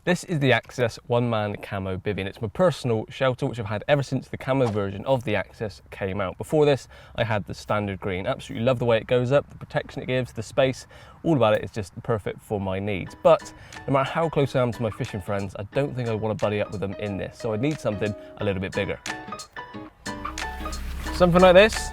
This is the AXS one-man camo bivvy, and it's my personal shelter, which I've had ever since the camo version of the AXS came out. Before this, I had the standard green. Absolutely love the way it goes up, the protection it gives, the space, all about it is just perfect for my needs. But no matter how close I am to my fishing friends, I don't think I want to buddy up with them in this, so I need something a little bit bigger. Something like this.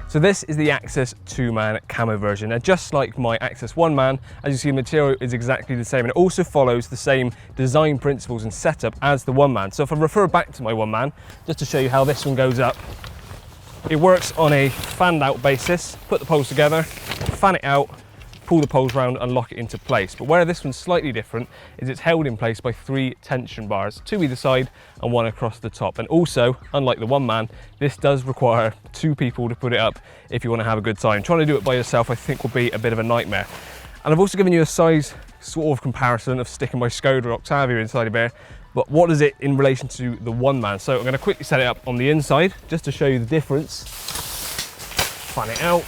So this is the AXS 2-man camo version. Now, just like my AXS 1-man, as you see, the material is exactly the same, and it also follows the same design principles and setup as the 1-man. So if I refer back to my 1-man, just to show you how this one goes up, it works on a fanned out basis. Put the poles together, fan it out, pull the poles round and lock it into place. But where this one's slightly different is it's held in place by 3 tension bars, 2 either side and 1 across the top. And also, unlike the 1-man, this does require 2 people to put it up if you want to have a good time. Trying to do it by yourself, I think, will be a bit of a nightmare. And I've also given you a size sort of comparison of sticking my Skoda Octavia inside of here. But what is it in relation to the 1-man? So I'm going to quickly set it up on the inside just to show you the difference. Fan it out.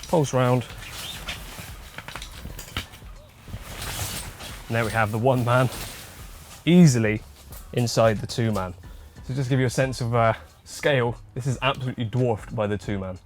Pulse round. And there we have the 1-man easily inside the 2-man. So just to give you a sense of scale, this is absolutely dwarfed by the 2-man.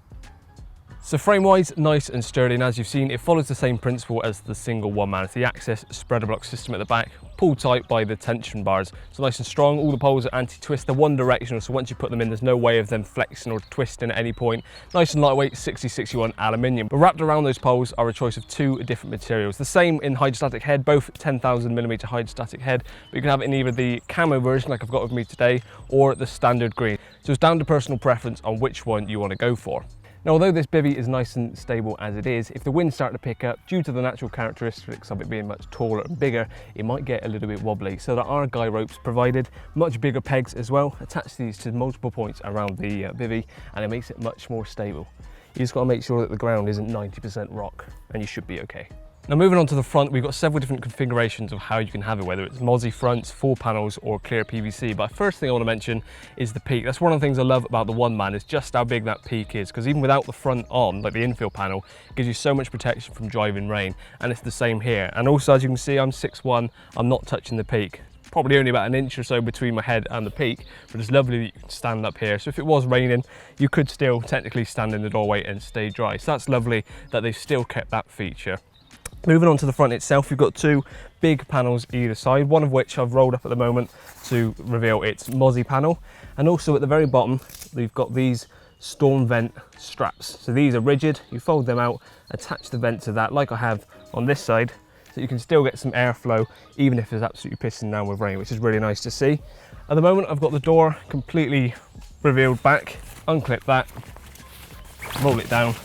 So frame-wise, nice and sturdy, and as you've seen, it follows the same principle as the single 1-man. It's the AXS spreader block system at the back, pulled tight by the tension bars. So nice and strong. All the poles are anti-twist. They're one-directional, so once you put them in, there's no way of them flexing or twisting at any point. Nice and lightweight, 6061 aluminium. But wrapped around those poles are a choice of 2 different materials. The same in hydrostatic head, both 10,000mm hydrostatic head, but you can have it in either the camo version, like I've got with me today, or the standard green. So it's down to personal preference on which one you want to go for. Now, although this bivvy is nice and stable as it is, if the wind's starting to pick up, due to the natural characteristics of it being much taller and bigger, it might get a little bit wobbly. So there are guy ropes provided, much bigger pegs as well. Attach these to multiple points around the bivvy, and it makes it much more stable. You just got to make sure that the ground isn't 90% rock, and you should be okay. Now, moving on to the front, we've got several different configurations of how you can have it, whether it's mozzie fronts, full panels, or clear PVC. But first thing I want to mention is the peak. That's one of the things I love about the 1-man, is just how big that peak is, because even without the front on, like the infill panel, it gives you so much protection from driving rain, and it's the same here. And also, as you can see, I'm 6'1", I'm not touching the peak. Probably only about an inch or so between my head and the peak, but it's lovely that you can stand up here. So if it was raining, you could still technically stand in the doorway and stay dry. So that's lovely that they've still kept that feature. Moving on to the front itself, we've got 2 big panels either side, one of which I've rolled up at the moment to reveal its mozzie panel. And also at the very bottom, we've got these storm vent straps. So these are rigid, you fold them out, attach the vent to that like I have on this side, so you can still get some airflow even if it's absolutely pissing down with rain, which is really nice to see. At the moment, I've got the door completely revealed back. Unclip that, roll it down.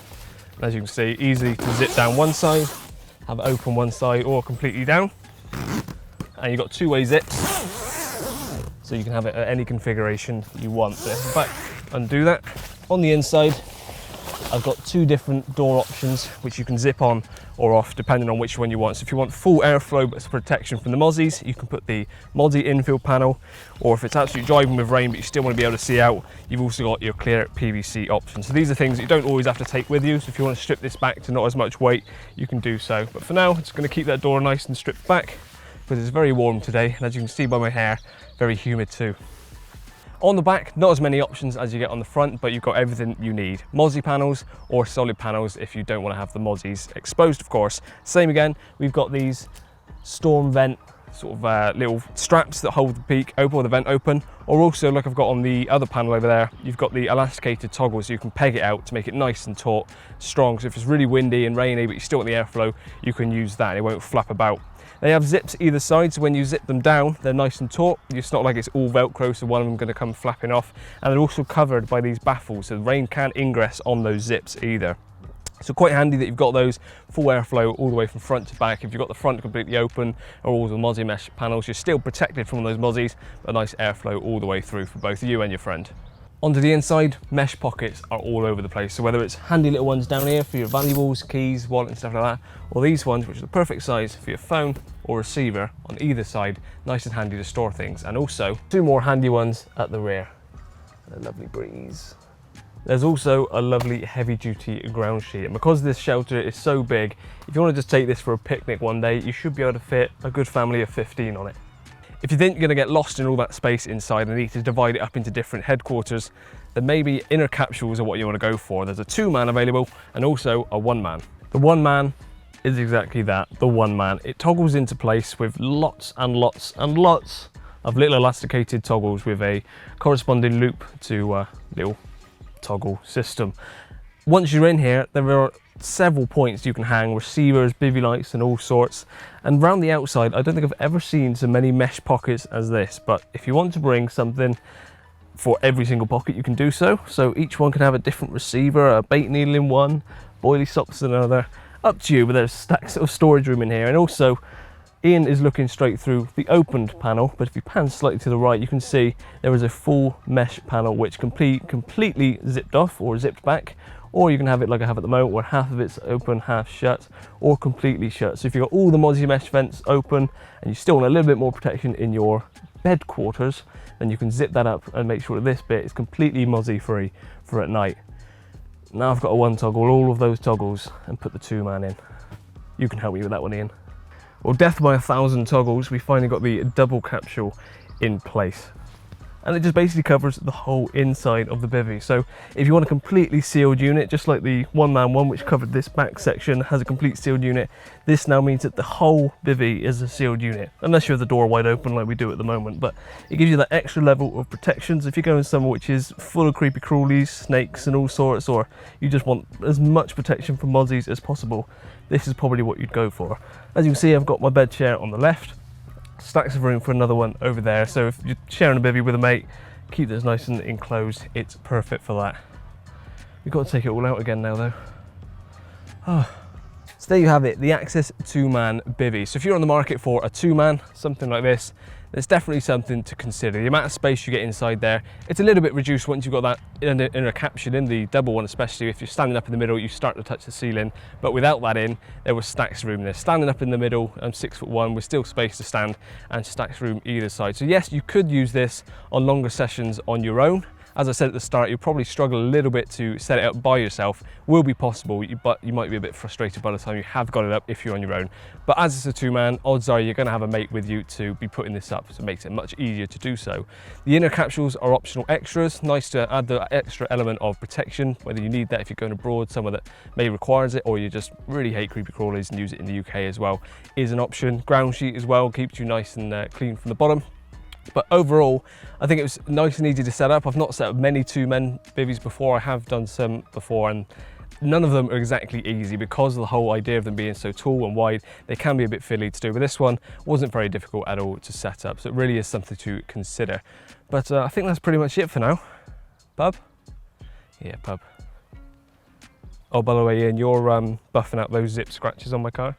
As you can see, easy to zip down one side, have it open one side or completely down. And you've got 2-way zips, so you can have it at any configuration you want. So if I undo that, on the inside, I've got 2 different door options which you can zip on or off depending on which one you want. So if you want full airflow but protection from the mozzies, you can put the mozzie infill panel, or if it's absolutely driving with rain but you still want to be able to see out, you've also got your clear PVC option. So these are things that you don't always have to take with you. So if you want to strip this back to not as much weight, you can do so. But for now, it's going to keep that door nice and stripped back because it's very warm today, and as you can see by my hair, very humid too. On the back, not as many options as you get on the front, but you've got everything you need. Mozzie panels or solid panels if you don't want to have the mozzies exposed, of course. Same again, we've got these storm vent sort of little straps that hold the peak open or the vent open, or also, like I've got on the other panel over there, you've got the elasticated toggle, so you can peg it out to make it nice and taut, strong. So if it's really windy and rainy but you still want the airflow, you can use that and it won't flap about. They have zips either side, so when you zip them down, they're nice and taut. It's not like it's all Velcro, so one of them going to come flapping off. And they're also covered by these baffles, so the rain can't ingress on those zips either. So quite handy that you've got those full airflow all the way from front to back. If you've got the front completely open or all the mozzie mesh panels, you're still protected from those mozzies, but a nice airflow all the way through for both you and your friend. Onto the inside, mesh pockets are all over the place. So whether it's handy little ones down here for your valuables, keys, wallet and stuff like that, or these ones, which are the perfect size for your phone, or receiver on either side, nice and handy to store things. And also 2 more handy ones at the rear. And a lovely breeze. There's also a lovely heavy duty ground sheet, and because this shelter is so big, if you want to just take this for a picnic one day, you should be able to fit a good family of 15 on it. If you think you're going to get lost in all that space inside and need to divide it up into different headquarters, then maybe inner capsules are what you want to go for. There's a 2-man available and also a 1-man. The 1-man is exactly that, the 1-man. It toggles into place with lots and lots and lots of little elasticated toggles with a corresponding loop to little toggle system. Once you're in here, there are several points you can hang receivers, bivvy lights and all sorts. And around the outside, I don't think I've ever seen so many mesh pockets as this, but if you want to bring something for every single pocket, you can do so. So each one can have a different receiver, a bait needle in one, boilie socks in another, up to you, but there's stacks of storage room in here. And also, Ian is looking straight through the opened panel, but if you pan slightly to the right, you can see there is a full mesh panel which completely zipped off or zipped back, or you can have it like I have at the moment where half of it's open, half shut, or completely shut. So if you've got all the mozzie mesh vents open and you still want a little bit more protection in your bed quarters, then you can zip that up and make sure that this bit is completely mozzie free for at night. Now I've got to untoggle all of those toggles and put the 2-man in. You can help me with that one, Ian. Well, death by 1,000 toggles, we finally got the double capsule in place. And it just basically covers the whole inside of the bivvy. So if you want a completely sealed unit, just like the 1-man one, which covered this back section, has a complete sealed unit, this now means that the whole bivvy is a sealed unit, unless you have the door wide open like we do at the moment. But it gives you that extra level of protection. So if you're going somewhere which is full of creepy crawlies, snakes and all sorts, or you just want as much protection from mozzies as possible, this is probably what you'd go for. As you can see, I've got my bed chair on the left, stacks of room for another one over there. So if you're sharing a bivvy with a mate, keep this nice and enclosed, it's perfect for that. We've got to take it all out again now though. Oh. So there you have it, the AXS 2-man bivvy. So if you're on the market for a 2-man, something like this, there's definitely something to consider. The amount of space you get inside there, it's a little bit reduced once you've got that inner capsule in, the double one especially. If you're standing up in the middle, you start to touch the ceiling, but without that in, there was stacks of room there. Standing up in the middle, I'm 6'1", with still space to stand, and stacks room either side. So yes, you could use this on longer sessions on your own. As I said at the start, you'll probably struggle a little bit to set it up by yourself. Will be possible, but you might be a bit frustrated by the time you have got it up if you're on your own. But as it's a 2-man, odds are you're going to have a mate with you to be putting this up, so it makes it much easier to do so. The inner capsules are optional extras, nice to add the extra element of protection, whether you need that if you're going abroad, somewhere that may requires it, or you just really hate creepy crawlies and use it in the UK as well, is an option. Ground sheet as well, keeps you nice and clean from the bottom. But overall, I think it was nice and easy to set up. I've not set up many 2-men bivvies before. I have done some before, and none of them are exactly easy because of the whole idea of them being so tall and wide. They can be a bit fiddly to do, but this one wasn't very difficult at all to set up. So it really is something to consider. But I think that's pretty much it for now. Bub? Yeah, Bub. Oh, by the way, Ian, you're buffing out those zip scratches on my car.